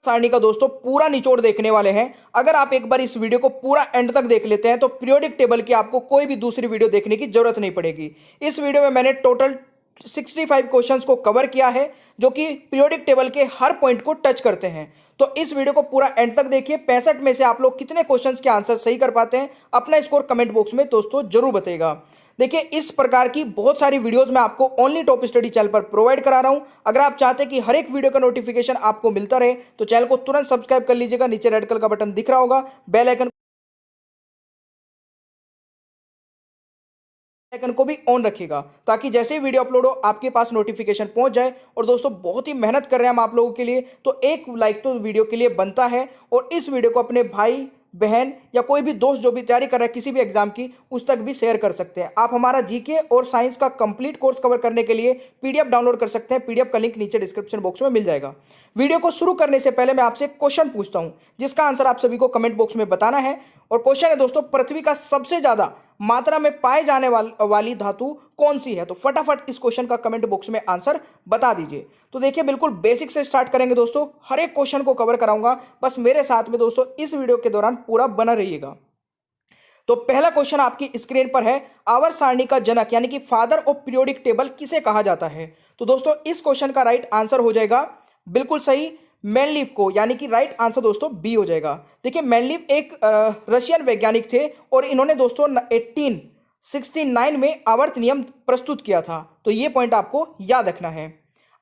सारणी का दोस्तों पूरा निचोड़ देखने वाले हैं। अगर आप एक बार इस वीडियो को पूरा एंड तक देख लेते हैं तो पीरियोडिक टेबल की आपको कोई भी दूसरी वीडियो देखने की जरूरत नहीं पड़ेगी। इस वीडियो में मैंने टोटल 65 क्वेश्चंस को कवर किया है जो कि पीरियोडिक टेबल के हर पॉइंट को टच करते हैं। तो इस वीडियो को पूरा एंड तक देखिए। 65 में से आप लोग कितने क्वेश्चंस के आंसर सही कर पाते हैं अपना स्कोर कमेंट बॉक्स में दोस्तों जरूर बताइएगा। देखिए, इस प्रकार की बहुत सारी वीडियोस मैं आपको ओनली टॉप स्टडी चैनल पर प्रोवाइड करा रहा हूं। अगर आप चाहते हैं कि हर एक वीडियो का नोटिफिकेशन आपको मिलता रहे तो चैनल को तुरंत सब्सक्राइब कर लीजिएगा। नीचे रेड कलर का बटन दिख रहा होगा, बेल आइकन को भी ऑन रखिएगा ताकि जैसे ही वीडियो अपलोड हो आपके पास नोटिफिकेशन पहुंच जाए। और दोस्तों बहुत ही मेहनत कर रहे हैं हम आप लोगों के लिए, तो एक लाइक तो वीडियो के लिए बनता है। और इस वीडियो को अपने भाई बहन या कोई भी दोस्त जो भी तैयारी कर रहा है किसी भी एग्जाम की उस तक भी शेयर कर सकते हैं। आप हमारा जीके और साइंस का कंप्लीट कोर्स कवर करने के लिए पीडीएफ डाउनलोड कर सकते हैं। पीडीएफ का लिंक नीचे डिस्क्रिप्शन बॉक्स में मिल जाएगा। वीडियो को शुरू करने से पहले मैं आपसे एक क्वेश्चन पूछता हूं जिसका आंसर आप सभी को कमेंट बॉक्स में बताना है। और क्वेश्चन है दोस्तों, पृथ्वी का सबसे ज्यादा मात्रा में पाए जाने वाली धातु कौन सी है? तो फटाफट इस क्वेश्चन का कमेंट बॉक्स में आंसर बता दीजिए। तो देखिए, बिल्कुल बेसिक से स्टार्ट करेंगे दोस्तों। हर एक क्वेश्चन को कवर कराऊंगा, बस मेरे साथ में दोस्तों इस वीडियो के दौरान पूरा बना रहिएगा। तो पहला क्वेश्चन आपकी स्क्रीन पर है, आवर्त सारणी का जनक यानी कि फादर ऑफ पीरियोडिक टेबल किसे कहा जाता है? तो दोस्तों इस क्वेश्चन का राइट आंसर हो जाएगा बिल्कुल सही मेंडलीव को, यानी कि राइट आंसर दोस्तों बी हो जाएगा। देखिए, मेंडलीव एक रशियन वैज्ञानिक थे और इन्होंने दोस्तों 1869 में आवर्त नियम प्रस्तुत किया था। तो ये पॉइंट आपको याद रखना है।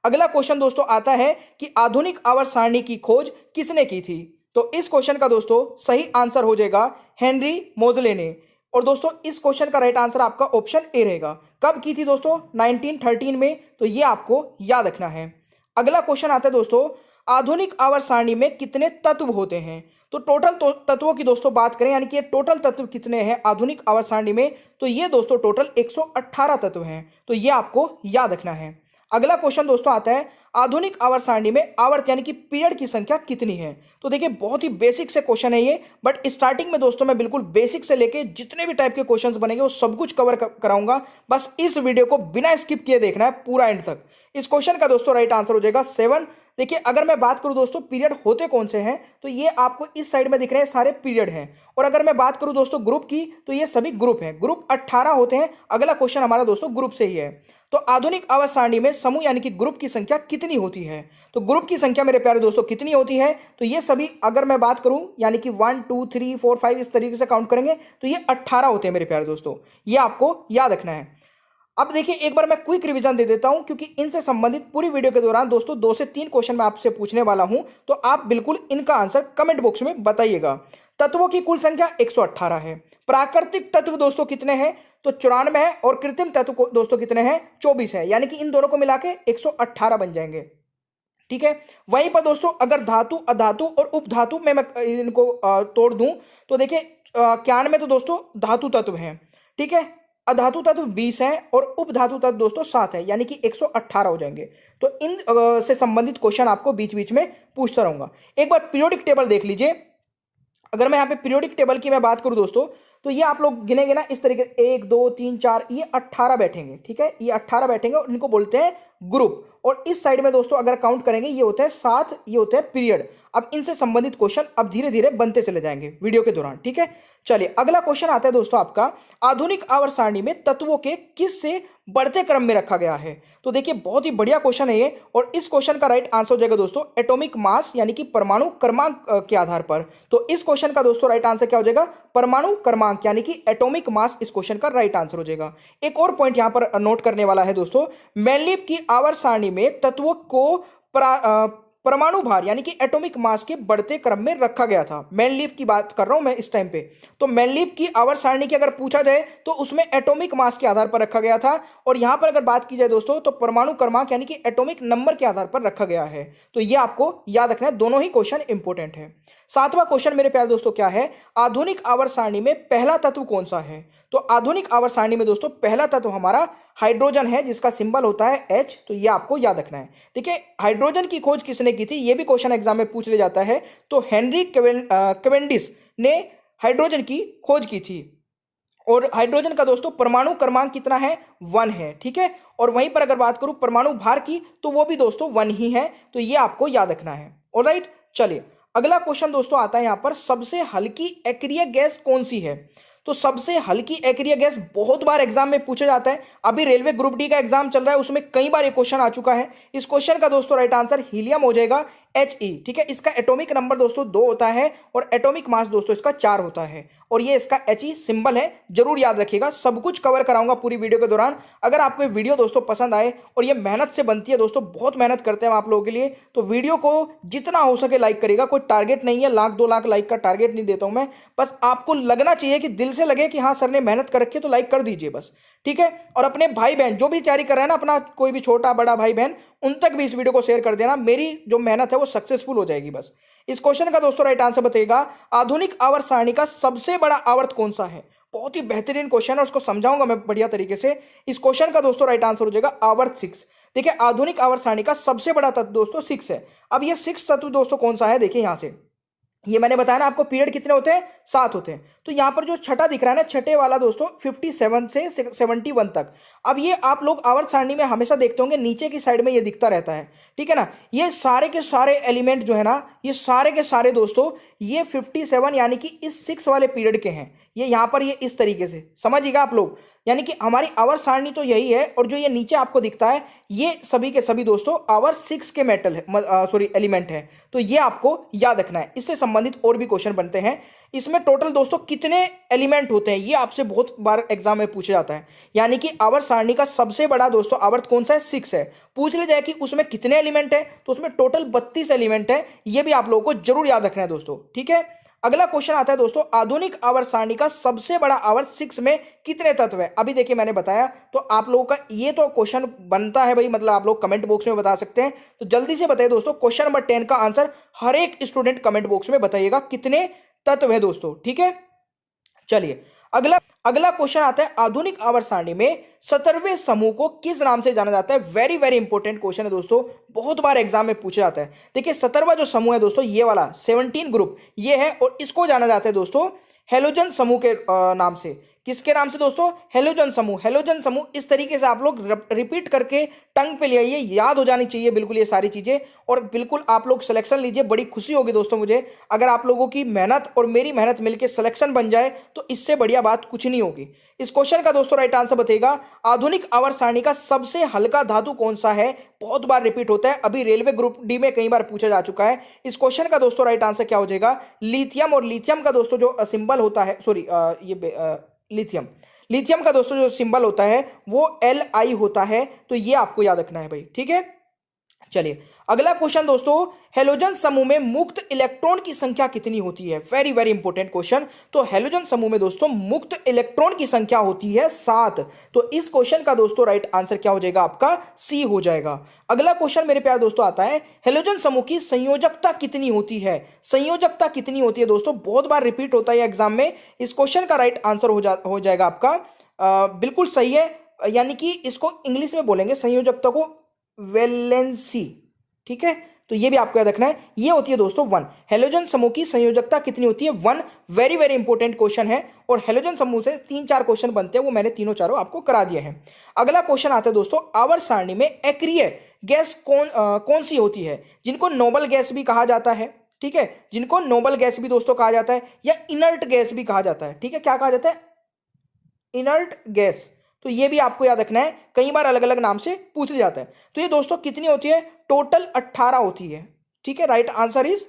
अगला क्वेश्चन दोस्तों आता है कि आधुनिक आवर्त सारणी की खोज किसने की थी? तो इस क्वेश्चन का दोस्तों सही आंसर हो जाएगा हेनरी मोजले ने। और दोस्तों इस क्वेश्चन का राइट आंसर आपका ऑप्शन ए रहेगा। कब की थी दोस्तों? 1913 में। तो ये आपको याद रखना है। अगला क्वेश्चन आता है दोस्तों, आधुनिक आवर्त सारणी में कितने तत्व होते हैं? तो टोटल तत्वों की दोस्तों बात करें, यानी कि ये टोटल तत्व कितने हैं आधुनिक आवर्त सारणी में, तो ये दोस्तों टोटल 118 तत्व हैं। तो ये आपको याद रखना है। अगला क्वेश्चन दोस्तों आता है, आधुनिक आवर्त सारणी में आवर्त यानी कि पीरियड की संख्या कितनी है? तो देखिए, बहुत ही बेसिक से क्वेश्चन है ये, बट स्टार्टिंग में दोस्तों मैं बिल्कुल बेसिक से लेके जितने भी टाइप के क्वेश्चंस बनेंगे वो सब कुछ कवर कराऊंगा। बस इस वीडियो को बिना स्किप किए देखना है पूरा एंड तक। इस क्वेश्चन का दोस्तों राइट आंसर हो जाएगा 7। देखिए, अगर मैं बात करूं दोस्तों पीरियड होते कौन से हैं, तो ये आपको इस साइड में दिख रहे हैं सारे पीरियड हैं। और अगर मैं बात करूं दोस्तों ग्रुप की, तो ये सभी ग्रुप हैं। ग्रुप 18 होते हैं। अगला क्वेश्चन हमारा दोस्तों ग्रुप से ही है। तो आधुनिक आवर्त सारणी में समूह यानी कि ग्रुप की संख्या कितनी होती है? तो ग्रुप की संख्या मेरे प्यारे दोस्तों कितनी होती है? तो ये सभी अगर मैं बात करूं यानी कि 1 2 3 4 5 इस तरीके से काउंट करेंगे तो ये 18 होते हैं मेरे प्यारे दोस्तों। ये आपको याद रखना है। अब देखिए, एक बार मैं क्विक रिवीजन दे देता हूं क्योंकि इनसे संबंधित पूरी वीडियो के दौरान दोस्तों 2 से 3 क्वेश्चन मैं आपसे पूछने वाला हूं, तो आप बिल्कुल इनका आंसर कमेंट बॉक्स में बताइएगा। तत्वों की कुल संख्या 118 है। प्राकृतिक तत्व दोस्तों कितने हैं? तो 94 है। और कृत्रिम तत्व दोस्तों कितने हैं? 24 है। यानी कि इन दोनों को मिला के 118 बन जाएंगे। ठीक है। वहीं पर दोस्तों अगर धातु, अधातु और उपधातु में मैं इनको तोड़ दूं तो देखिए 91 तो दोस्तों धातु तत्व हैं। ठीक है। अधातु तत्व 20 है और उपधातु तत्व दोस्तों 7 है, यानी कि 118 हो जाएंगे। तो इन से संबंधित क्वेश्चन आपको बीच बीच में पूछता रहूंगा। एक बार पीरियोडिक टेबल देख लीजिए। अगर मैं यहाँ पे पीरियोडिक टेबल की मैं बात करूं दोस्तों, तो ये आप लोग गिनेंगे ना इस तरीके 1 2 3 4, ये 18 बैठेंगे। ठीक है, ये 18 बैठेंगे और इनको बोलते हैं ग्रुप। और इस साइड में दोस्तों अगर काउंट करेंगे ये होते हैं 7, ये होते हैं पीरियड। अब इनसे संबंधित क्वेश्चन अब धीरे धीरे बनते चले जाएंगे वीडियो के दौरान। ठीक है, चलिए अगला क्वेश्चन आता है दोस्तों आपका, आधुनिक आवर्त सारणी में तत्वों के किस से बढ़ते क्रम में रखा गया है? तो देखिए, बहुत ही बढ़िया क्वेश्चन है ये। और इस क्वेश्चन का राइट आंसर हो जाएगा दोस्तों एटॉमिक मास यानी कि परमाणु क्रमांक के आधार पर। तो इस क्वेश्चन का दोस्तों राइट आंसर क्या हो जाएगा? परमाणु क्रमांक यानी कि एटॉमिक मास इस क्वेश्चन का राइट आंसर हो जाएगा। एक और पॉइंट यहां पर नोट करने वाला है दोस्तों, मेंडलीव की आवर्त सारणी में तत्वों को परमाणु भार यानी कि एटॉमिक मास के बढ़ते क्रम में रखा गया था। मेंडलीव की बात कर रहा हूं मैं इस टाइम पे। तो मेंडलीव की आवर्त सारणी की अगर पूछा जाए तो उसमें एटॉमिक मास के आधार पर रखा गया था। और यहां पर अगर बात की जाए दोस्तों तो परमाणु क्रमांक यानी कि एटॉमिक नंबर के आधार पर रखा गया है। तो ये आपको याद रखना है, दोनों ही क्वेश्चन इंपॉर्टेंट है। 7वां क्वेश्चन मेरे प्यारे दोस्तों क्या है, आधुनिक आवर्त सारणी में पहला तत्व कौन सा है? तो आधुनिक आवर्त सारणी में दोस्तों पहला तत्व हमारा हाइड्रोजन है जिसका सिंबल होता है H। तो ये आपको याद रखना है। देखिए, हाइड्रोजन की खोज किसने की थी? ये भी क्वेश्चन एग्जाम में पूछ ले जाता है। तो हेनरी कैवेंडिश ने हाइड्रोजन की खोज की थी। और हाइड्रोजन का दोस्तों परमाणु क्रमांक कितना है? 1 है। ठीक है। और वहीं पर अगर बात करूं परमाणु भार की तो वो भी दोस्तों 1 ही है। तो ये आपको याद रखना है। ऑलराइट, चलिए अगला क्वेश्चन दोस्तों आता है यहाँ पर, सबसे हल्की एक्रिय गैस कौन सी है? तो सबसे हल्की एक्रिय गैस बहुत बार एग्जाम में पूछा जाता है। अभी रेलवे ग्रुप डी का एग्जाम चल रहा है, उसमें कई बार ये क्वेश्चन आ चुका है। इस क्वेश्चन का दोस्तों राइट आंसर हीलियम हो जाएगा, He। ठीक है, इसका एटॉमिक नंबर दोस्तों 2 होता है और एटॉमिक मास दोस्तों इसका 4 होता है और ये इसका He सिंबल है। जरूर याद रखिएगा, सब कुछ कवर कराऊंगा पूरी वीडियो के दौरान। अगर आपको ये वीडियो दोस्तों पसंद आए, और ये मेहनत से बनती है दोस्तों, बहुत मेहनत करते हैं हम आप लोगों के लिए, तो वीडियो को जितना हो सके लाइक करिएगा। कोई टारगेट नहीं है, 1 लाख 2 लाख लाइक का टारगेट नहीं देता हूं मैं, बस आपको लगना चाहिए कि दिल से लगे कि हाँ सर ने मेहनत कर रखी है, तो लाइक कर दीजिए बस। ठीक है, और अपने भाई बहन जो भी तैयारी कर रहे हैं ना, अपना कोई भी छोटा बड़ा भाई बहन, उन तक भी इस वीडियो को शेयर कर देना। मेरी जो मेहनत है वो सक्सेसफुल हो जाएगी बस। इस क्वेश्चन का दोस्तों राइट आंसर बताइएगा, आधुनिक आवर्त सारणी का सबसे बड़ा आवर्त कौन सा है? बहुत ही बेहतरीन क्वेश्चन है, उसको समझाऊंगा मैं बढ़िया तरीके से। इस क्वेश्चन का दोस्तों राइट आंसर हो जाएगा आवर्त 6। देखिए आधुनिक आवर्त सारणी का सबसे बड़ा तत्व दोस्तों 6 है। अब ये 6 तत्व दोस्तों कौन सा है, देखिए यहां से, ये मैंने बताया ना आपको, पीरियड कितने होते हैं? 7 होते हैं। तो यहां पर जो छठा दिख रहा है ना, छठे वाला दोस्तों 57 से 71 तक। अब ये आप लोग आवर्त सारणी में हमेशा देखते होंगे, नीचे की साइड में ये दिखता रहता है। ठीक है ना, ये सारे के सारे एलिमेंट जो है ना, ये सारे के सारे दोस्तों ये 57 यानी कि इस 6 वाले पीरियड के हैं। ये यहां पर ये इस तरीके से समझिएगा आप लोग, यानी कि हमारी आवर्त सारणी तो यही है, और जो ये नीचे आपको दिखता है ये सभी के सभी दोस्तों आवर्त 6 के मेटल है, सॉरी एलिमेंट है। तो ये आपको याद रखना है। इससे संबंधित और भी क्वेश्चन बनते हैं। इसमें टोटल दोस्तों कितने एलिमेंट होते हैं, ये आपसे बहुत बार एग्जाम में पूछा जाता है। यानी कि आवर्त सारणी का सबसे बड़ा दोस्तों आवर्त कौन सा है? 6 है। पूछ लिया जाए कि उसमें कितने एलिमेंट है, तो उसमें टोटल 32 एलिमेंट है। ये भी आप लोगों को जरूर याद रखना है दोस्तों। ठीक है, अगला क्वेश्चन आता है दोस्तों, आधुनिक आवर्त सारणी का सबसे बड़ा आवर्त 6 में कितने तत्व है? अभी देखिए मैंने बताया, तो आप लोगों का ये तो क्वेश्चन बनता है भाई, मतलब आप लोग कमेंट बॉक्स में बता सकते हैं। तो जल्दी से बताइए दोस्तों, क्वेश्चन नंबर 10 का आंसर हर एक स्टूडेंट कमेंट बॉक्स में बताइएगा कितने तत्व है दोस्तों। ठीक है, चलिए अगला क्वेश्चन आता है, आधुनिक आवर्त सारणी में 17वें समूह को किस नाम से जाना जाता है? वेरी वेरी इंपॉर्टेंट क्वेश्चन है दोस्तों, बहुत बार एग्जाम में पूछा जाता है। देखिए 17वां जो समूह है दोस्तों, ये वाला 17 ग्रुप ये है, और इसको जाना जाता है दोस्तों हेलोजन समूह के नाम से। किसके नाम से दोस्तों? हेलोजन समूह। हेलोजन समूह इस तरीके से आप लोग रिपीट करके टंग पे ले आइए, याद हो जानी चाहिए बिल्कुल ये सारी चीजें, और बिल्कुल आप लोग सिलेक्शन लीजिए। बड़ी खुशी होगी दोस्तों मुझे, अगर आप लोगों की मेहनत और मेरी मेहनत मिलकर सिलेक्शन बन जाए, तो इससे बढ़िया बात कुछ नहीं होगी। इस क्वेश्चन का दोस्तों राइट आंसर बताइएगा, आधुनिक आवर्त सारणी का सबसे हल्का धातु कौन सा है? बहुत बार रिपीट होता है, अभी रेलवे ग्रुप डी में कई बार पूछा जा चुका है। इस क्वेश्चन का दोस्तों राइट आंसर क्या हो जाएगा? लिथियम। और लिथियम का दोस्तों जो सिंबल होता है, सॉरी लिथियम का दोस्तों जो सिंबल होता है वो Li होता है। तो ये आपको याद रखना है भाई। ठीक है, चलिए अगला क्वेश्चन दोस्तों, हेलोजन समूह में मुक्त इलेक्ट्रॉन की संख्या कितनी होती है? Very very important question. तो हेलोजन समूह में दोस्तों मुक्त इलेक्ट्रॉन की संख्या होती है 7। तो इस क्वेश्चन का दोस्तों राइट आंसर क्या हो जाएगा? आपका सी हो जाएगा। अगला क्वेश्चन मेरे प्यारे दोस्तों आता है, हेलोजन समूह की संयोजकता कितनी होती है? संयोजकता कितनी होती है दोस्तों? बहुत बार रिपीट होता है एग्जाम में। इस क्वेश्चन का राइट आंसर हो जाएगा आपका बिल्कुल सही है, यानी कि इसको इंग्लिश में बोलेंगे संयोजकता को वैलेंसी। ठीक है, तो ये भी आपको याद रखना है, ये होती है दोस्तों 1। हेलोजन समूह की संयोजकता कितनी होती है? 1। वेरी वेरी इंपॉर्टेंट क्वेश्चन है, और हेलोजन समूह से 3-4 क्वेश्चन बनते हैं, वो मैंने तीनों चारों आपको करा दिए हैं। अगला क्वेश्चन आता है दोस्तों, आवर्त सारणी में एक्रिय गैस कौन सी होती है, जिनको नोबल गैस भी कहा जाता है? ठीक है, जिनको नोबल गैस भी दोस्तों कहा जाता है, या इनर्ट गैस भी कहा जाता है। ठीक है, क्या कहा जाता है? Inert gas. तो ये भी आपको याद रखना है, कई बार अलग अलग नाम से पूछ लिया जाता है। तो ये दोस्तों कितनी होती है? टोटल 18 होती है। ठीक है, राइट आंसर इज,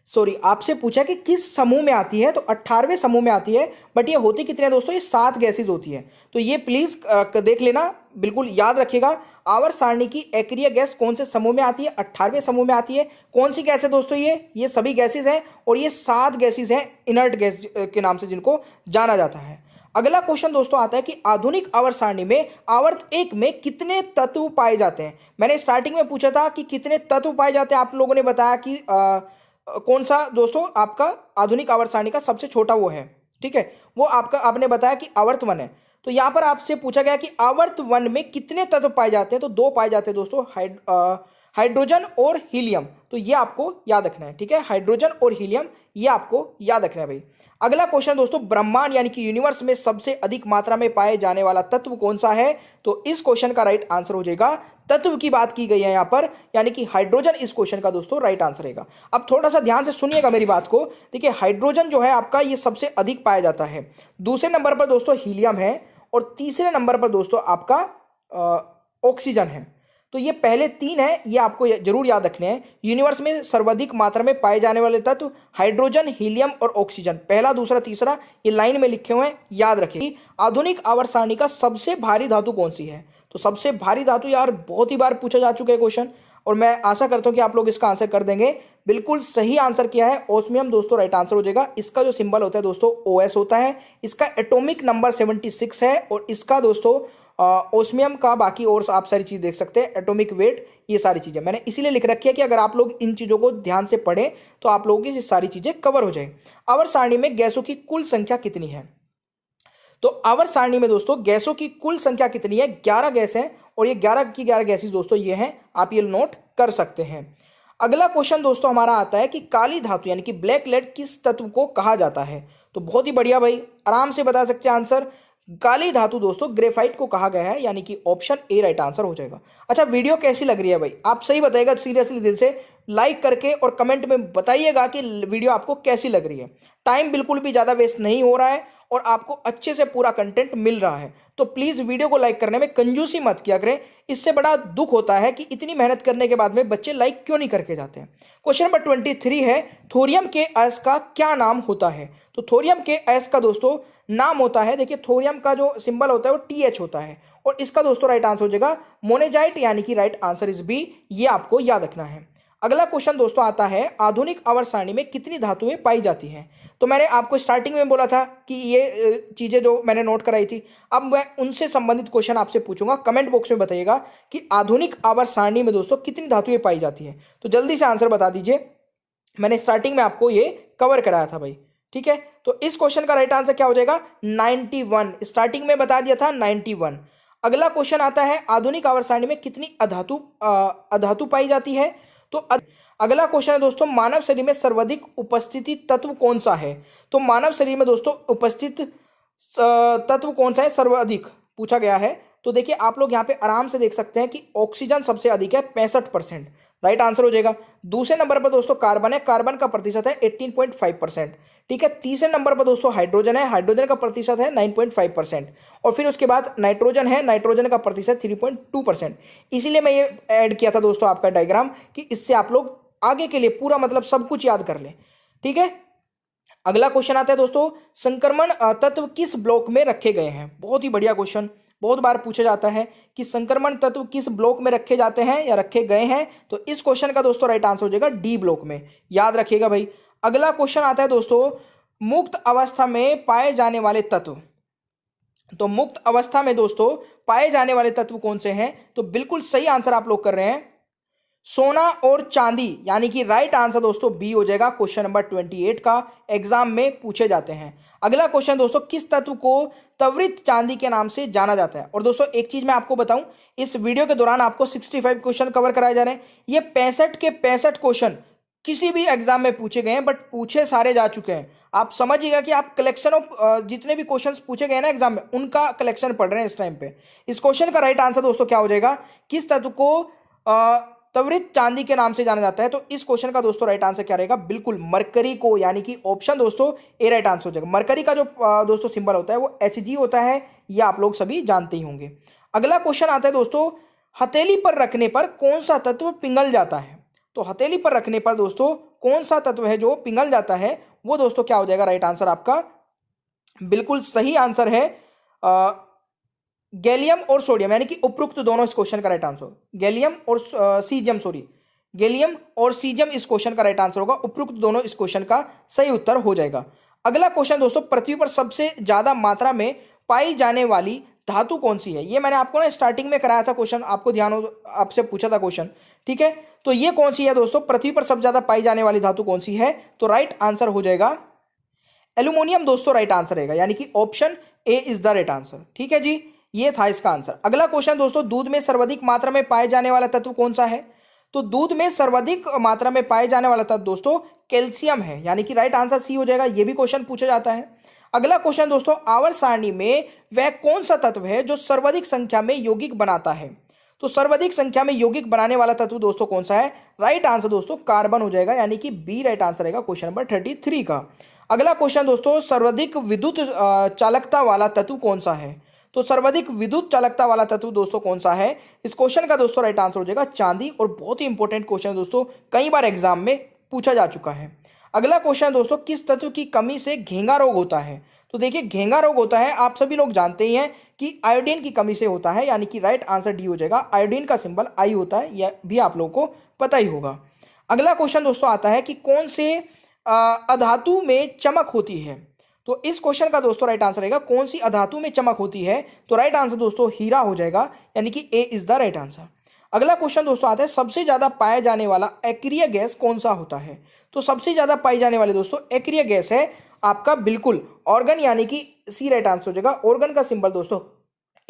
सॉरी आपसे पूछा कि किस समूह में आती है, तो 18वें समूह में आती है। बट ये होती कितने हैं दोस्तों? ये 7 गैसेज होती है। तो ये प्लीज देख लेना, बिल्कुल याद रखिएगा। आवर्त सारणी की एक्रिय गैस कौन से समूह में आती है? 18वें समूह में आती है। कौन सी गैस है दोस्तों? ये सभी गैसेज हैं, और ये 7 गैसेज हैं इनर्ट गैस के नाम से जिनको जाना जाता है। अगला क्वेश्चन दोस्तों आता है कि आधुनिक आवर्त सारणी में आवर्त 1 में कितने तत्व पाए जाते हैं? मैंने स्टार्टिंग में पूछा था कि कितने तत्व पाए जाते हैं, आप लोगों ने बताया कि कौन सा दोस्तों आपका आधुनिक आवर्त सारणी का सबसे छोटा वो है। ठीक है, वो आपने बताया कि आवर्त 1 है। तो यहां पर आपसे पूछा गया कि आवर्त 1 में कितने तत्व पाए जाते हैं? तो 2 पाए जाते हैं दोस्तों, हाइड्रोजन और हीलियम। तो ये आपको याद रखना है, ठीक है। हाइड्रोजन और हीलियम ये आपको याद रखना है भाई। अगला क्वेश्चन दोस्तों, ब्रह्मांड यानी कि यूनिवर्स में सबसे अधिक मात्रा में पाए जाने वाला तत्व कौन सा है? तो इस क्वेश्चन का राइट आंसर हो जाएगा, तत्व की बात की गई है यहां पर, यानी कि हाइड्रोजन इस क्वेश्चन का दोस्तों राइट आंसर रहेगा। अब थोड़ा सा ध्यान से सुनिएगा मेरी बात को। देखिए हाइड्रोजन जो है आपका ये सबसे अधिक पाया जाता है, दूसरे नंबर पर दोस्तों हीलियम है, और तीसरे नंबर पर दोस्तों आपका ऑक्सीजन है। तो ये पहले तीन है, ये आपको जरूर याद रखने हैं। यूनिवर्स में सर्वाधिक मात्रा में पाए जाने वाले तत्व हाइड्रोजन, हीलियम और ऑक्सीजन, पहला दूसरा तीसरा ये लाइन में लिखे हुए हैं, याद रखिए। आधुनिक आवर्त सारणी का सबसे भारी धातु कौन सी है? तो सबसे भारी धातु यार बहुत ही बार पूछा जा चुका है क्वेश्चन, और मैं आशा करता हूं कि आप लोग इसका आंसर कर देंगे। बिल्कुल सही आंसर किया है, ओस्मियम दोस्तों राइट आंसर हो जाएगा। इसका जो सिंबल होता है दोस्तों OS होता है, इसका एटॉमिक नंबर 76 है, और इसका दोस्तों ओस्मियम का बाकी और आप सारी चीज देख सकते हैं, एटॉमिक वेट, ये सारी चीजें मैंने इसीलिए लिख रखी है कि अगर आप लोग इन चीजों को ध्यान से पढ़ें तो आप लोगों की ये सारी चीजें कवर हो जाए। आवर्त सारणी में गैसों की कुल संख्या कितनी है? तो आवर्त सारणी में दोस्तों गैसों की कुल संख्या कितनी है? 11 गैस हैं, और ये 11 की 11 गैसेस दोस्तों ये हैं, आप ये नोट कर सकते हैं। अगला क्वेश्चन दोस्तों हमारा आता है कि काली धातु यानी कि ब्लैक लेड किस तत्व को कहा जाता है? तो बहुत ही बढ़िया भाई, आराम से बता सकते हैं आंसर। काली धातु दोस्तों ग्रेफाइट को कहा गया है, यानी कि ऑप्शन ए राइट आंसर हो जाएगा। अच्छा वीडियो कैसी लग रही है भाई? आप सही बताइएगा सीरियसली दिल से, लाइक करके और कमेंट में बताइएगा कि वीडियो आपको कैसी लग रही है। टाइम बिल्कुल भी ज़्यादा वेस्ट नहीं हो रहा है और आपको अच्छे से पूरा कंटेंट मिल रहा है, तो प्लीज़ वीडियो को लाइक करने में कंजूसी मत किया करें। इससे बड़ा दुख होता है कि इतनी मेहनत करने के बाद में बच्चे लाइक क्यों नहीं करके जाते हैं। क्वेश्चन नंबर 23 है, थोरियम के अयस्क का क्या नाम होता है? तो थोरियम के अयस्क का दोस्तों नाम होता है, देखिए थोरियम का जो सिंबल होता है वो TH होता है, और इसका दोस्तों राइट आंसर हो जाएगा मोनेजाइट, यानी कि राइट आंसर इज बी, ये आपको याद रखना है। अगला क्वेश्चन दोस्तों आता है, आधुनिक आवर्त सारणी में कितनी धातुएं पाई जाती हैं? तो मैंने आपको स्टार्टिंग में बोला था कि ये चीजें जो मैंने नोट कराई थी, अब मैं उनसे संबंधित क्वेश्चन आपसे पूछूंगा। कमेंट बॉक्स में बताइएगा कि आधुनिक आवर्त सारणी में दोस्तों कितनी धातुएं पाई जाती हैं। तो जल्दी से आंसर बता दीजिए, मैंने स्टार्टिंग में आपको ये कवर कराया था भाई, ठीक है। तो इस क्वेश्चन का राइट आंसर क्या हो जाएगा? 91, स्टार्टिंग में बता दिया था 91। अगला क्वेश्चन आता है, आधुनिक आवर्त सारणी में कितनी अधातु पाई जाती है? तो अगला क्वेश्चन है दोस्तों, मानव शरीर में सर्वाधिक उपस्थिति तत्व कौन सा है? तो मानव शरीर में दोस्तों उपस्थित तत्व कौन सा है सर्वाधिक पूछा गया है। तो देखिए आप लोग यहाँ पे आराम से देख सकते हैं कि ऑक्सीजन सबसे अधिक है 65%, राइट आंसर हो जाएगा। दूसरे नंबर पर दोस्तों कार्बन है, कार्बन का प्रतिशत है 18.5%, ठीक है। तीसरे नंबर पर दोस्तों हाइड्रोजन है, हाइड्रोजन का प्रतिशत है 9.5%, और फिर उसके बाद नाइट्रोजन है, नाइट्रोजन का प्रतिशत 3.2%। इसीलिए मैं ये ऐड किया था दोस्तों आपका डायग्राम, कि इससे आप लोग आगे के लिए पूरा मतलब सब कुछ याद कर लें, ठीक है। अगला क्वेश्चन आता है दोस्तों, संक्रमण तत्व किस ब्लॉक में रखे गए हैं? बहुत ही बढ़िया क्वेश्चन, बहुत बार पूछा जाता है कि संक्रमण तत्व किस ब्लॉक में रखे जाते हैं या रखे गए हैं। तो इस क्वेश्चन का दोस्तों राइट आंसर हो जाएगा डी ब्लॉक में, याद रखिएगा भाई। अगला क्वेश्चन आता है दोस्तों, मुक्त अवस्था में पाए जाने वाले तत्व। तो मुक्त अवस्था में दोस्तों पाए जाने वाले तत्व कौन से हैं? तो बिल्कुल सही आंसर आप लोग कर रहे हैं, सोना और चांदी, यानी कि राइट आंसर दोस्तों बी हो जाएगा। क्वेश्चन नंबर 28 का एग्जाम में पूछे जाते हैं। अगला क्वेश्चन दोस्तों, किस तत्व को त्वरित चांदी के नाम से जाना जाता है? और दोस्तों एक चीज मैं आपको बताऊं, इस वीडियो के दौरान आपको 65 क्वेश्चन कवर कराए जा रहे हैं। ये 65 के 65 क्वेश्चन किसी भी एग्जाम में पूछे गए हैं, बट पूछे सारे जा चुके हैं। आप समझिएगा कि आप कलेक्शन ऑफ जितने भी क्वेश्चंस पूछे गए ना एग्जाम में, उनका कलेक्शन पढ़ रहे हैं इस टाइम पे। इस क्वेश्चन का राइट आंसर दोस्तों क्या हो जाएगा? किस तत्व को त्वरित चांदी के नाम से जाना जाता है? तो इस क्वेश्चन का दोस्तों राइट आंसर क्या रहेगा? बिल्कुल मरकरी को, यानी कि ऑप्शन दोस्तों ए राइट आंसर हो जाएगा। मरकरी का जो दोस्तों सिंबल होता है वो Hg होता है, ये आप लोग सभी जानते ही होंगे। अगला क्वेश्चन आता है दोस्तों, हथेली पर रखने पर कौन सा तत्व पिघल जाता है? तो हथेली पर रखने पर दोस्तों कौन सा तत्व है जो पिघल जाता है? वो दोस्तों क्या हो जाएगा राइट आंसर आपका? बिल्कुल सही आंसर है गैलियम और सोडियम, यानी कि उपरोक्त दोनों इस क्वेश्चन का राइट आंसर। गैलियम और सीजियम, सॉरी गैलियम और सीजियम इस क्वेश्चन का राइट आंसर होगा। उपरोक्त दोनों इस क्वेश्चन का सही उत्तर हो जाएगा। अगला क्वेश्चन दोस्तों, पृथ्वी पर सबसे ज्यादा मात्रा में पाई जाने वाली धातु कौन सी है? ये मैंने आपको ना स्टार्टिंग में कराया था क्वेश्चन, आपको ध्यान हो, आपसे पूछा था क्वेश्चन, ठीक है। तो ये कौन सी है दोस्तों? पृथ्वी पर सबसे ज्यादा पाई जाने वाली धातु कौन सी है? तो राइट आंसर हो जाएगा एल्यूमिनियम दोस्तों, राइट आंसर रहेगा, यानी कि option A is the right answer, ठीक है जी। ये था इसका आंसर। अगला क्वेश्चन दोस्तों, दूध में सर्वाधिक मात्रा में पाए जाने वाला तत्व कौन सा है? तो दूध में सर्वाधिक मात्रा में पाए जाने वाला तत्व दोस्तों कैल्शियम है, यानी कि राइट आंसर सी हो जाएगा। ये भी क्वेश्चन पूछा जाता है। अगला क्वेश्चन दोस्तों, आवर्त सारणी में वह कौन सा तत्व है जो सर्वाधिक संख्या में यौगिक बनाता है? तो सर्वाधिक संख्या में यौगिक बनाने वाला तत्व दोस्तों कौन सा है? राइट आंसर दोस्तों कार्बन हो जाएगा, यानी कि बी राइट आंसर रहेगा क्वेश्चन नंबर 33 का। अगला क्वेश्चन दोस्तों, सर्वाधिक विद्युत चालकता वाला तत्व कौन सा है? तो सर्वाधिक विद्युत चालकता वाला तत्व दोस्तों कौन सा है? इस क्वेश्चन का दोस्तों राइट आंसर हो जाएगा चांदी, और बहुत ही इंपॉर्टेंट क्वेश्चन दोस्तों, कई बार एग्जाम में पूछा जा चुका है। अगला क्वेश्चन दोस्तों, किस तत्व की कमी से घेंगा रोग होता है? तो देखिए घेंगा रोग होता है, आप सभी लोग जानते ही हैं कि आयोडीन की कमी से होता है, यानी कि राइट आंसर डी हो जाएगा। आयोडीन का सिंबल आई होता है, यह भी आप लोगों को पता ही होगा। अगला क्वेश्चन दोस्तों आता है कि कौन से अधातु में चमक होती है? तो इस क्वेश्चन का दोस्तों राइट आंसर रहेगा कौन सी अधातु में चमक होती है? तो राइट आंसर दोस्तों हीरा हो जाएगा, यानी कि ए इज द राइट आंसर। अगला क्वेश्चन दोस्तों आता है, सबसे ज्यादा पाया जाने वाला एक्रिय गैस कौन सा होता है? तो सबसे ज्यादा पाई जाने वाली दोस्तों एक्रिय गैस है आपका बिल्कुल ऑर्गन, यानी कि सी राइट आंसर हो जाएगा। ऑर्गन का सिंबल दोस्तों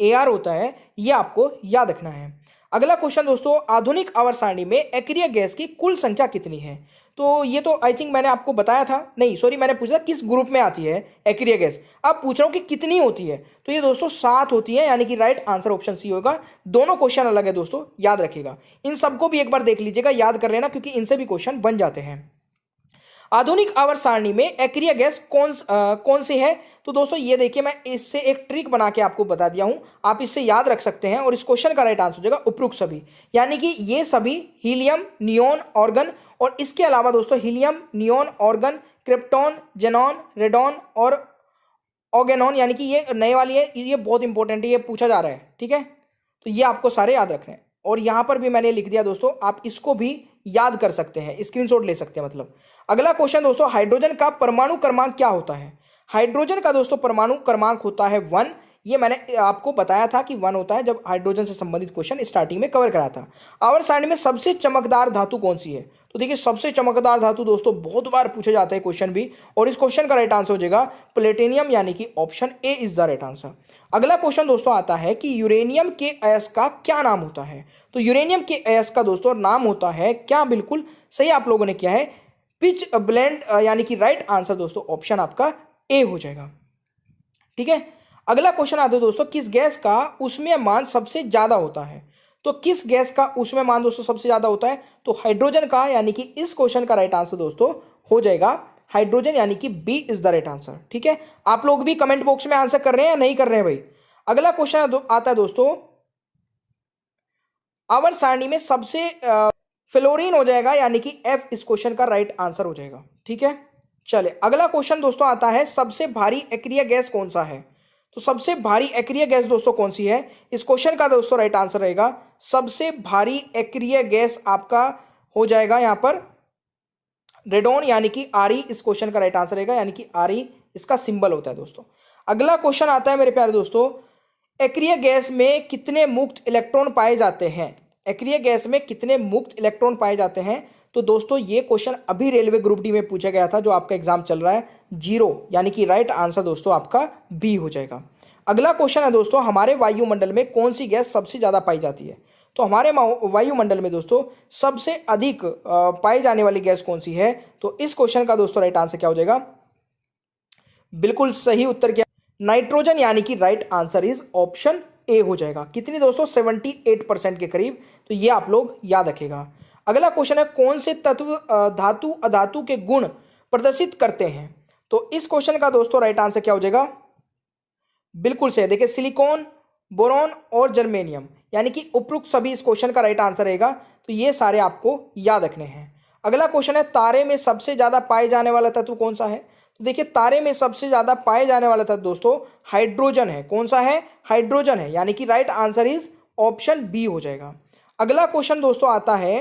AR होता है, यह आपको याद रखना है। अगला क्वेश्चन दोस्तों, आधुनिक आवर्त सारणी में एक्रिय गैस की कुल संख्या कितनी है? तो ये तो आई थिंक मैंने आपको बताया था, नहीं सॉरी, मैंने पूछा किस ग्रुप में आती है एक्रिय गैस। अब पूछ रहा हूँ कि कितनी होती है, तो ये दोस्तों 7 होती है, यानी कि राइट आंसर ऑप्शन सी होगा। दोनों क्वेश्चन अलग है दोस्तों, याद रखिएगा। इन सबको भी एक बार देख लीजिएगा, याद कर लेना, क्योंकि इनसे भी क्वेश्चन बन जाते हैं। आधुनिक आवर्त सारणी में एक्रिय गैस कौन सी है? तो दोस्तों ये देखिए, मैं इससे एक ट्रिक बना के आपको बता दिया हूं, आप इससे याद रख सकते हैं, और इस क्वेश्चन का राइट आंसर हो जाएगा उपरोक्त सभी, यानी कि ये सभी हीलियम, नियोन, ऑर्गन, और इसके अलावा दोस्तों helium, neon, organ, krypton, xenon, radon और ऑर्गेनॉन, यानी कि ये नए वाली है, ये बहुत इंपॉर्टेंट है, ये पूछा जा रहा है, ठीक है। तो ये आपको सारे याद रखने हैं, और यहां पर भी मैंने लिख दिया दोस्तों, आप इसको भी याद कर सकते हैं, स्क्रीनशॉट ले सकते हैं मतलब। अगला क्वेश्चन दोस्तों, हाइड्रोजन का परमाणु क्रमांक क्या होता है? हाइड्रोजन का दोस्तों परमाणु क्रमांक होता है 1। ये मैंने आपको बताया था कि 1 होता है, जब हाइड्रोजन से संबंधित क्वेश्चन स्टार्टिंग में कवर कराया था। आवर्त सारणी में सबसे चमकदार धातु कौन सी है? तो देखिए सबसे चमकदार धातु दोस्तों बहुत बार पूछा जाता है क्वेश्चन भी, और इस क्वेश्चन का राइट आंसर हो जाएगा प्लेटिनियम, यानी कि option A is the right answer. अगला क्वेश्चन दोस्तों आता है कि यूरेनियम के अयस्क का क्या नाम होता है? तो यूरेनियम के अयस्क का दोस्तों नाम होता है क्या? बिल्कुल सही आप लोगों ने किया है, पिच ब्लेंड, यानी कि राइट आंसर दोस्तों ऑप्शन आपका ए हो जाएगा, ठीक है। अगला क्वेश्चन आता है दोस्तों, किस गैस का ऊष्मीय मान सबसे ज्यादा होता है? तो किस गैस का ऊष्मीय मान दोस्तों सबसे ज्यादा होता है? तो हाइड्रोजन का, यानी कि इस क्वेश्चन का राइट आंसर दोस्तों हो जाएगा हाइड्रोजन, यानी कि B is the right answer, ठीक है। आप लोग भी कमेंट बॉक्स में आंसर कर रहे हैं या नहीं कर रहे हैं भाई? अगला क्वेश्चन आता है दोस्तों, आवर्त सारणी में सबसे फ्लोरीन हो जाएगा, यानी कि एफ इस क्वेश्चन का राइट आंसर हो जाएगा, ठीक है। चले अगला क्वेश्चन दोस्तों आता है, सबसे भारी अक्रिय गैस कौन सा है? तो सबसे भारी अक्रिय गैस दोस्तों कौन सी है? इस क्वेश्चन का दोस्तों राइट आंसर रहेगा सबसे भारी अक्रिय गैस आपका हो जाएगा यहां पर रेडॉन, यानी कि आर इस क्वेश्चन का राइट आंसर रहेगा, यानी कि आर इसका सिंबल होता है दोस्तों। अगला क्वेश्चन आता है मेरे प्यारे दोस्तों, अक्रिय गैस में कितने मुक्त इलेक्ट्रॉन पाए जाते हैं? अक्रिय गैस में कितने मुक्त इलेक्ट्रॉन पाए जाते हैं? तो दोस्तों ये क्वेश्चन अभी रेलवे ग्रुप डी में पूछा गया था, जो आपका एग्जाम चल रहा है, 0, यानी कि राइट आंसर दोस्तों आपका बी हो जाएगा। अगला क्वेश्चन है दोस्तों, हमारे वायुमंडल में कौन सी गैस सबसे ज्यादा पाई जाती है? तो हमारे वायुमंडल में दोस्तों सबसे अधिक पाई जाने वाली गैस कौन सी है? तो इस क्वेश्चन का दोस्तों राइट आंसर क्या हो जाएगा? बिल्कुल सही उत्तर क्या? नाइट्रोजन, यानी कि right answer is option A हो जाएगा। कितनी दोस्तों? 78% के करीब, तो ये आप लोग याद रखेगा। अगला क्वेश्चन है, कौन से तत्व धातु अधातु के गुण प्रदर्शित करते हैं? तो इस क्वेश्चन का दोस्तों राइट आंसर क्या हो जाएगा? बिल्कुल सही, देखिए सिलिकॉन, बोरॉन और जर्मेनियम, यानी कि उपरोक्त सभी इस क्वेश्चन का राइट आंसर रहेगा, तो ये सारे आपको याद रखने हैं। अगला क्वेश्चन है, तारे में सबसे ज्यादा पाए जाने वाला तत्व कौन सा है? तो देखिए तारे में सबसे ज्यादा पाए जाने वाला तत्व दोस्तों हाइड्रोजन है। कौन सा है? हाइड्रोजन है, यानी कि right answer is option B हो जाएगा। अगला क्वेश्चन दोस्तों आता है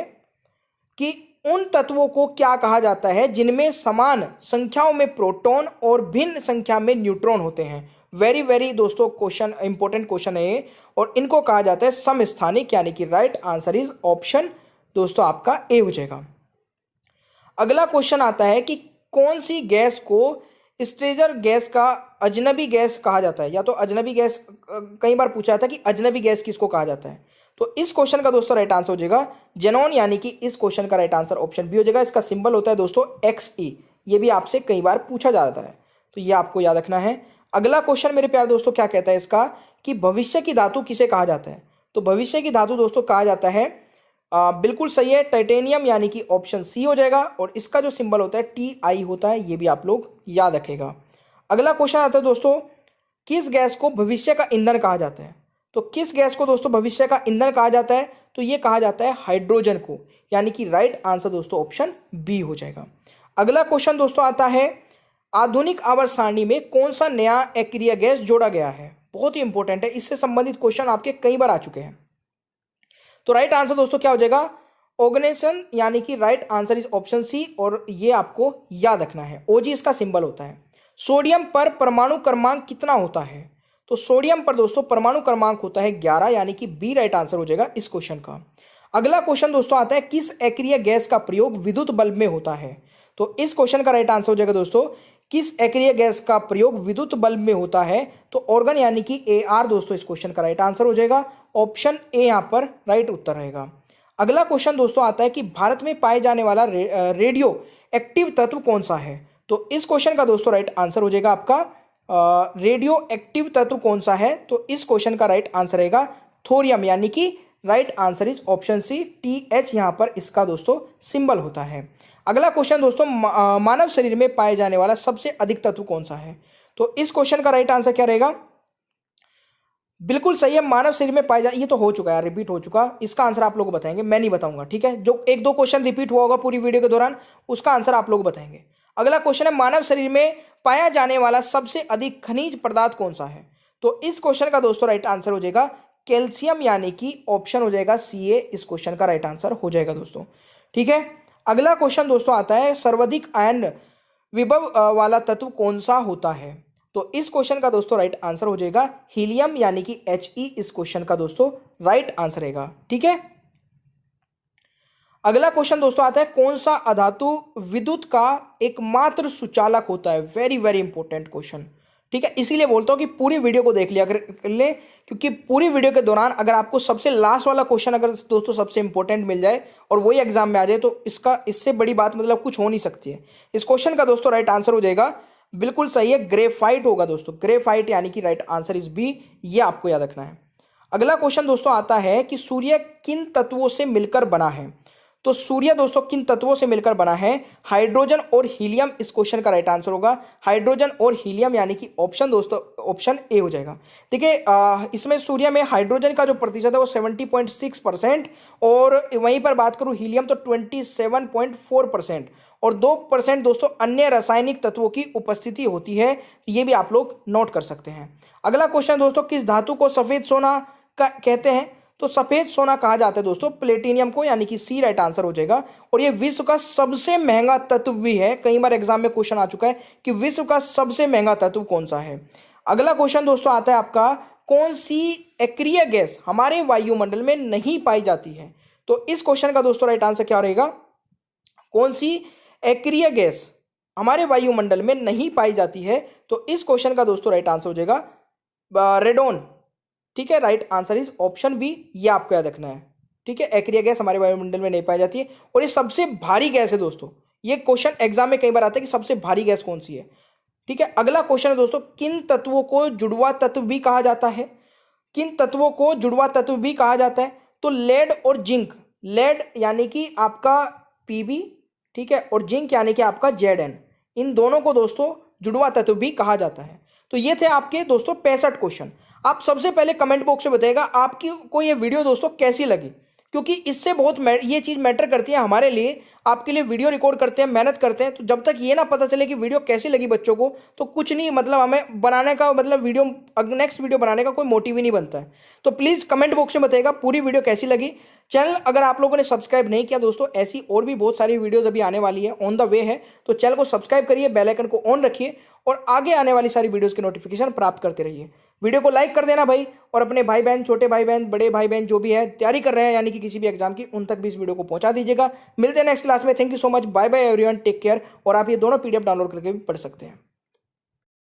कि उन तत्वों को क्या कहा जाता है जिनमें समान संख्याओं में प्रोटॉन और भिन्न संख्या में न्यूट्रॉन होते हैं? वेरी वेरी दोस्तों क्वेश्चन, इंपॉर्टेंट क्वेश्चन है ये, और इनको कहा जाता है समस्थानिक, यानी कि राइट आंसर इज ऑप्शन दोस्तों आपका ए हो जाएगा। अगला क्वेश्चन आता है कि कौन सी गैस को स्ट्रेजर गैस का अजनबी गैस कहा जाता है? या तो अजनबी गैस, कई बार पूछा था कि अजनबी गैस किसको कहा जाता है? तो इस क्वेश्चन का दोस्तों राइट आंसर हो जाएगा जेनॉन, यानी कि इस क्वेश्चन का राइट आंसर ऑप्शन बी हो जाएगा। इसका सिंबल होता है दोस्तों XE। ये भी आपसे कई बार पूछा जाता है, तो ये आपको याद रखना है। अगला क्वेश्चन मेरे प्यारे दोस्तों क्या कहता है इसका, कि भविष्य की धातु किसे कहा जाता है। तो भविष्य की धातु दोस्तों कहा जाता है, बिल्कुल सही है, टाइटेनियम, यानी कि ऑप्शन सी हो जाएगा। और इसका जो सिंबल होता है TI होता है, ये भी आप लोग याद रखेगा। अगला क्वेश्चन आता है दोस्तों, किस गैस को भविष्य का ईंधन कहा जाता है। तो किस गैस को दोस्तों भविष्य का ईंधन कहा जाता है, तो ये कहा जाता है हाइड्रोजन को, यानी कि राइट आंसर दोस्तों ऑप्शन बी हो जाएगा। अगला क्वेश्चन दोस्तों आता है, आधुनिक आवर्त सारणी में कौन सा नया अक्रिय गैस जोड़ा गया है। बहुत ही इंपॉर्टेंट है, इससे संबंधित क्वेश्चन आपके कई बार आ चुके हैं। तो राइट आंसर दोस्तों क्या हो जाएगा, ऑर्गेनाइजेशन, यानी कि right answer is option C. और ये आपको याद रखना है, OG इसका सिंबल होता है। सोडियम पर परमाणु क्रमांक कितना होता है। तो सोडियम पर दोस्तों परमाणु क्रमांक होता है 11, यानी कि बी राइट आंसर हो जाएगा इस क्वेश्चन का। अगला क्वेश्चन दोस्तों आता है, किस अक्रिय गैस का प्रयोग विद्युत बल्ब में होता है। तो इस क्वेश्चन का राइट आंसर हो जाएगा दोस्तों, किस अक्रिय गैस का प्रयोग विद्युत बल्ब में होता है। तो ऑर्गन, यानी कि AR दोस्तों इस क्वेश्चन का राइट आंसर हो जाएगा। ऑप्शन ए यहाँ पर राइट उत्तर रहेगा। अगला क्वेश्चन दोस्तों आता है कि भारत में पाए जाने वाला रेडियो एक्टिव तत्व कौन सा है। तो इस क्वेश्चन का दोस्तों राइट आंसर हो जाएगा आपका रेडियो एक्टिव तत्व कौन सा है। तो इस क्वेश्चन का राइट आंसर रहेगा थोरियम, यानी कि right answer is option C, TH यहाँ पर इसका दोस्तों सिंबल होता है। अगला क्वेश्चन दोस्तों, मानव शरीर में पाए जाने वाला सबसे अधिक तत्व कौन सा है। तो इस क्वेश्चन का राइट आंसर क्या रहेगा, बिल्कुल सही है, मानव शरीर में पाए ये तो हो चुका है, रिपीट हो चुका। इसका आंसर आप लोग बताएंगे, मैं नहीं बताऊंगा, ठीक है। जो एक दो क्वेश्चन रिपीट हुआ होगा पूरी वीडियो के दौरान, उसका आंसर आप लोग बताएंगे। अगला क्वेश्चन है, मानव शरीर में पाया जाने वाला सबसे अधिक खनिज पदार्थ कौन सा है। तो इस क्वेश्चन का दोस्तों राइट आंसर हो जाएगा कैल्शियम, यानी कि ऑप्शन हो जाएगा CA इस क्वेश्चन का राइट आंसर हो जाएगा दोस्तों, ठीक है। अगला क्वेश्चन दोस्तों आता है, सर्वाधिक आयन विभव वाला तत्व कौन सा होता है। तो इस क्वेश्चन का दोस्तों राइट आंसर हो जाएगा हीलियम, यानी कि HE इस क्वेश्चन का दोस्तों राइट आंसर रहेगा, ठीक है। अगला क्वेश्चन दोस्तों आता है, कौन सा अधातु विद्युत का एकमात्र सुचालक होता है। वेरी वेरी इंपॉर्टेंट क्वेश्चन, ठीक है। इसीलिए बोलता हूं कि पूरी वीडियो को देख लिया कर ले, क्योंकि पूरी वीडियो के दौरान अगर आपको सबसे लास्ट वाला क्वेश्चन अगर दोस्तों सबसे इंपॉर्टेंट मिल जाए और वही एग्जाम में आ जाए, तो इससे बड़ी बात मतलब कुछ हो नहीं सकती है। इस क्वेश्चन का दोस्तों राइट आंसर हो जाएगा, बिल्कुल सही है, ग्रेफाइट होगा दोस्तों, ग्रेफाइट, यानी कि राइट आंसर इज बी। ये आपको याद रखना है। अगला क्वेश्चन दोस्तों आता है कि सूर्य किन तत्वों से मिलकर बना है। तो सूर्य दोस्तों किन तत्वों से मिलकर बना है, हाइड्रोजन और हीलियम इस क्वेश्चन का राइट आंसर होगा, हाइड्रोजन और हीलियम, यानी कि ऑप्शन दोस्तों ऑप्शन ए हो जाएगा। देखिए इसमें सूर्य में हाइड्रोजन का जो प्रतिशत है वो 70.6% और वहीं पर बात करूं हीलियम तो 27.4% और 2% दोस्तों अन्य रासायनिक तत्वों की उपस्थिति होती है। ये भी आप लोग नोट कर सकते हैं। अगला क्वेश्चन दोस्तों, किस धातु को सफेद सोना कहते हैं। तो सफेद सोना कहा जाता है दोस्तों प्लेटिनियम को, यानी कि सी राइट आंसर हो जाएगा। और ये विश्व का सबसे महंगा तत्व भी है, कई बार एग्जाम में क्वेश्चन आ चुका है कि विश्व का सबसे महंगा तत्व कौन सा है। अगला क्वेश्चन दोस्तों आता है आपका, कौन सी अक्रिय गैस हमारे वायुमंडल में नहीं पाई जाती है। तो इस क्वेश्चन का दोस्तों राइट आंसर क्या रहेगा, कौन सी अक्रिय गैस हमारे वायुमंडल में नहीं पाई जाती है। तो इस क्वेश्चन का दोस्तों राइट आंसर हो जाएगा रेडोन, ठीक है। Right answer is option B, ये आपको याद रखना है, ठीक है। अक्रिय गैस हमारे वायुमंडल में नहीं पाई जाती है और ये सबसे भारी गैस है दोस्तों। ये क्वेश्चन एग्जाम में कई बार आता है कि सबसे भारी गैस कौन सी है, ठीक है। अगला क्वेश्चन है दोस्तों, किन तत्वों को जुड़वा तत्व भी कहा जाता है। किन तत्वों को जुड़वा तत्व भी कहा जाता है। तो लेड और जिंक, लेड यानी कि आपका Pb, ठीक है, और जिंक यानी कि आपका Zn, इन दोनों को दोस्तों जुड़वा तत्व भी कहा जाता है। तो ये थे आपके दोस्तों 65 क्वेश्चन। आप सबसे पहले कमेंट बॉक्स में बताइएगा आपकी को ये वीडियो दोस्तों कैसी लगी, क्योंकि इससे बहुत ये चीज़ मैटर करती है हमारे लिए। आपके लिए वीडियो रिकॉर्ड करते हैं, मेहनत करते हैं, तो जब तक ये ना पता चले कि वीडियो कैसी लगी बच्चों को, तो कुछ नहीं मतलब हमें बनाने का मतलब वीडियो नेक्स्ट वीडियो बनाने का कोई मोटिव ही नहीं बनता है। तो प्लीज़ कमेंट बॉक्स में बताइएगा पूरी वीडियो कैसी लगी। चैनल अगर आप लोगों ने सब्सक्राइब नहीं किया दोस्तों, ऐसी और भी बहुत सारी वीडियोज़ अभी आने वाली है, ऑन द वे है, तो चैनल को सब्सक्राइब करिए, बेल आइकन को ऑन रखिए और आगे आने वाली सारी वीडियोज़ की नोटिफिकेशन प्राप्त करते रहिए। वीडियो को लाइक कर देना भाई, और अपने भाई बहन, छोटे भाई बहन, बड़े भाई बहन जो भी है तैयारी कर रहे हैं यानी कि किसी भी एग्जाम की, उन तक भी इस वीडियो को पहुंचा दीजिएगा। मिलते हैं नेक्स्ट क्लास में। Thank you so much, bye bye everyone, take care. और आप ये दोनों PDF डाउनलोड करके भी पढ़ सकते हैं।